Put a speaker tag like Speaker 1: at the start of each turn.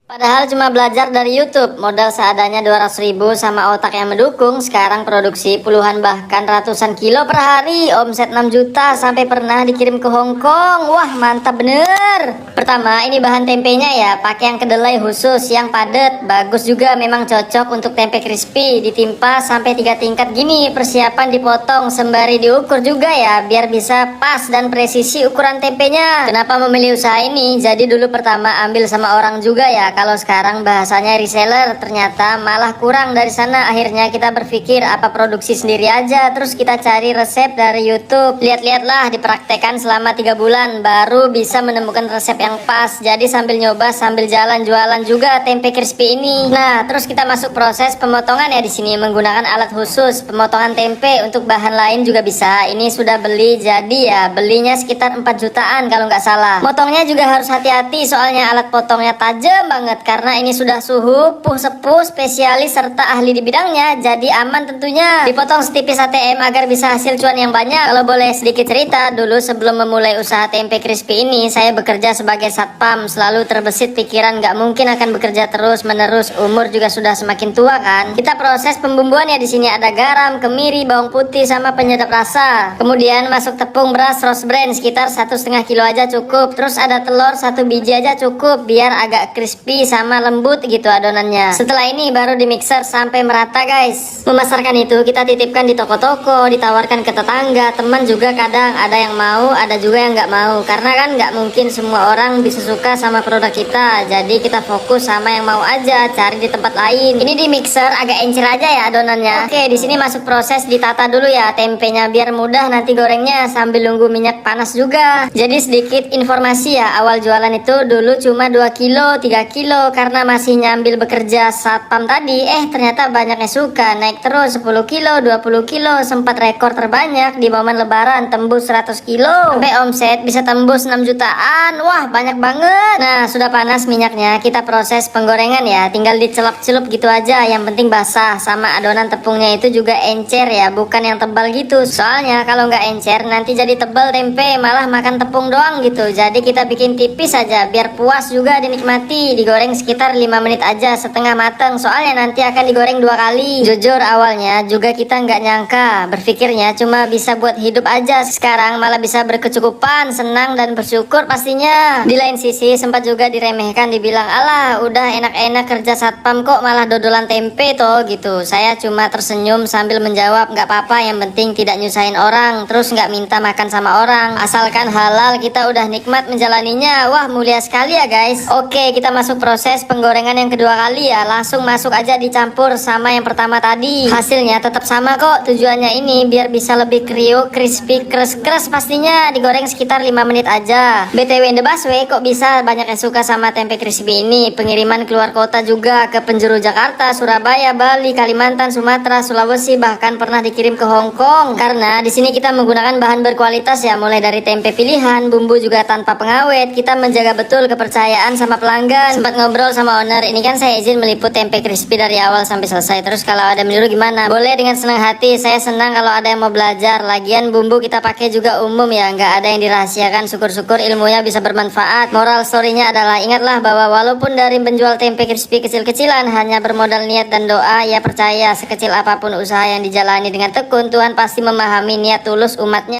Speaker 1: Padahal cuma belajar dari YouTube, modal seadanya 200.000 sama otak yang mendukung. Sekarang produksi puluhan bahkan ratusan kilo per hari, omset 6 juta sampai pernah dikirim ke Hong Kong. Wah, mantap bener. Pertama, ini bahan tempenya ya, pakai yang kedelai khusus yang padat. Bagus juga, memang cocok untuk tempe crispy. Ditimpa sampai 3 tingkat gini. Persiapan dipotong sembari diukur juga ya, biar bisa pas dan presisi ukuran tempenya. Kenapa memilih usaha ini? Jadi dulu pertama ambil sama orang juga ya. Kalau sekarang bahasanya reseller, ternyata malah kurang dari sana. Akhirnya kita berpikir apa produksi sendiri aja. Terus kita cari resep dari YouTube. Lihat-lihatlah, dipraktekkan selama 3 bulan baru bisa menemukan resep yang pas. Jadi sambil nyoba sambil jalan jualan juga tempe crispy ini. Nah, terus kita masuk proses pemotongan ya di sini menggunakan alat khusus pemotongan tempe. Untuk bahan lain juga bisa. Ini sudah beli, jadi ya belinya sekitar 4 jutaan kalau nggak salah. Motongnya juga harus hati-hati soalnya alat potongnya tajam banget. Karena ini sudah suhu, sepuh, spesialis serta ahli di bidangnya, jadi aman tentunya. Dipotong setipis ATM agar bisa hasil cuan yang banyak. Kalau boleh sedikit cerita, dulu sebelum memulai usaha tempe crispy ini, saya bekerja sebagai satpam. Selalu terbesit pikiran nggak mungkin akan bekerja terus menerus. Umur juga sudah semakin tua kan. Kita proses pembumbuan ya di sini ada garam, kemiri, bawang putih sama penyedap rasa. Kemudian masuk tepung beras Rose Bran sekitar 1,5 kilo aja cukup. Terus ada telur 1 biji aja cukup biar agak crispy sama lembut gitu adonannya. Setelah ini baru di mixer sampai merata guys. Memasarkan itu kita titipkan di toko-toko, ditawarkan ke tetangga, teman juga kadang ada yang mau, ada juga yang nggak mau. Karena kan nggak mungkin semua orang bisa suka sama produk kita. Jadi kita fokus sama yang mau aja, cari di tempat lain. Ini di mixer agak encer aja ya adonannya. Oke, di sini masuk proses ditata dulu ya tempenya biar mudah nanti gorengnya sambil nunggu minyak panas juga. Jadi sedikit informasi ya, awal jualan itu dulu cuma 2 kilo, 3 kilo karena masih nyambil bekerja satpam tadi. Ternyata banyaknya suka, naik terus 10 kilo, 20 kilo, sempat rekor terbanyak di momen lebaran tembus 100 kilo. Sampai omset bisa tembus 6 jutaan. Wah, banyak banget. Nah, sudah panas minyaknya, kita proses penggorengan ya. Tinggal dicelup-celup gitu aja, yang penting basah. Sama adonan tepungnya itu juga encer ya, bukan yang tebal gitu. Soalnya kalau nggak encer nanti jadi tebal tempe, malah makan tepung doang gitu. Jadi kita bikin tipis aja biar puas juga dinikmati. Digoreng sekitar 5 menit aja setengah mateng, soalnya nanti akan digoreng 2 kali. Jujur awalnya juga kita nggak nyangka, berpikirnya cuma bisa buat hidup aja. Sekarang malah bisa berkecukupan, senang dan bersyukur pastinya. Di lain sisi sempat juga diremehkan, dibilang alah udah enak-enak kerja satpam kok malah dodolan tempe toh gitu. Saya cuma tersenyum sambil menjawab nggak apa-apa, yang penting tidak nyusahin orang, terus nggak minta makan sama orang, asalkan halal kita udah nikmat menjalaninya. Wah, mulia sekali ya guys. Oke, kita masuk proses penggorengan yang kedua kali ya. Langsung masuk aja dicampur sama yang pertama tadi. Hasilnya tetap sama kok, tujuannya ini biar bisa lebih kriuk, crispy, keres pastinya. Digoreng sekitar 5 menit aja. BTW in the busway, kok bisa banyak yang suka sama tempe crispy ini? Pengiriman keluar kota juga ke penjuru Jakarta, Surabaya, Bali, Kalimantan, Sumatera, Sulawesi, bahkan pernah dikirim ke Hong Kong. Karena di sini kita menggunakan bahan berkualitas ya, mulai dari tempe pilihan, bumbu juga tanpa pengawet. Kita menjaga betul kepercayaan sama pelanggan. Sempat ngobrol sama owner, ini kan saya izin meliput tempe crispy dari awal sampai selesai. Terus kalau ada menyuruh gimana? Boleh dengan senang hati. Saya senang kalau ada yang mau belajar. Lagian bumbu kita pakai juga umum ya, nggak ada yang dirahasiakan. Syukur-syukur ilmunya bisa bermanfaat. Moral story-nya adalah ingatlah bahwa walaupun dari penjual tempe crispy kecil-kecilan hanya bermodal niat dan doa, ya percaya sekecil apapun usaha yang dijalani dengan tekun, Tuhan pasti memahami niat tulus umatnya.